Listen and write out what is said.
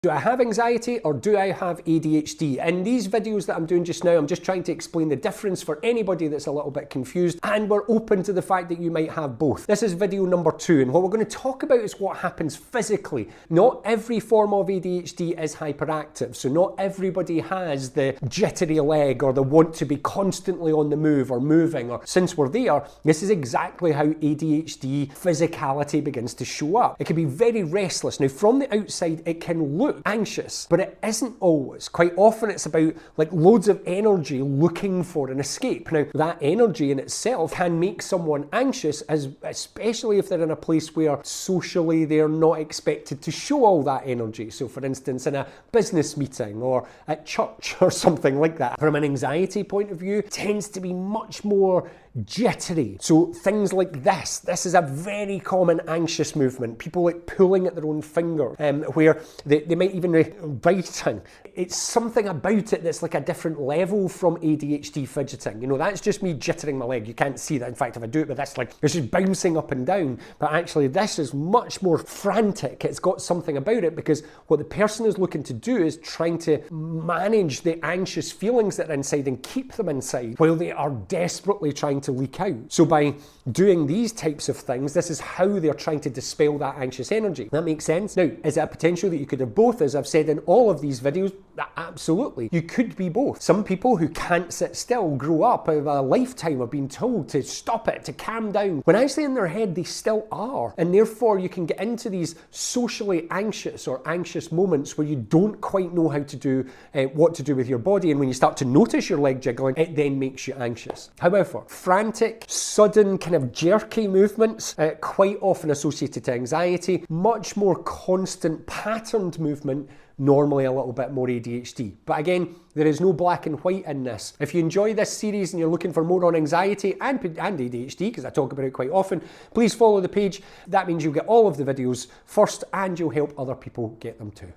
Do I have anxiety or do I have ADHD? In these videos that I'm doing just now, I'm just trying to explain the difference for anybody that's a little bit confused, and we're open to the fact that you might have both. This is video number 2, and what we're going to talk about is what happens physically. Not every form of ADHD is hyperactive, so not everybody has the jittery leg or the want to be constantly on the move or moving, or since we're there, this is exactly how ADHD physicality begins to show up. It can be very restless. Now, from the outside, it can look anxious, but it isn't always. Quite often, it's about like loads of energy looking for an escape. Now, that energy in itself can make someone anxious, especially if they're in a place where socially they're not expected to show all that energy. So, for instance, in a business meeting or at church or something like that. From an anxiety point of view, it tends to be much more jittery. So things like this is a very common anxious movement. People like pulling at their own finger, where they might even biting. It's something about it that's like a different level from ADHD fidgeting. You know, that's just me jittering my leg. You can't see that. In fact, if I do it with this, like, it's just bouncing up and down. But actually, this is much more frantic. It's got something about it because what the person is looking to do is trying to manage the anxious feelings that are inside and keep them inside while they are desperately trying to leak out. So by doing these types of things, this is how they're trying to dispel that anxious energy. That makes sense? Now, is it a potential that you could have both? As I've said in all of these videos, absolutely. You could be both. Some people who can't sit still grow up with a lifetime of being told to stop it, to calm down, when actually in their head they still are. And therefore you can get into these socially anxious or anxious moments where you don't quite know how to do what to do with your body. And when you start to notice your leg jiggling, it then makes you anxious. However, frantic, sudden, kind of jerky movements, quite often associated to anxiety, much more constant patterned movement, normally a little bit more ADHD. But again, there is no black and white in this. If you enjoy this series and you're looking for more on anxiety and ADHD, because I talk about it quite often, please follow the page. That means you'll get all of the videos first and you'll help other people get them too.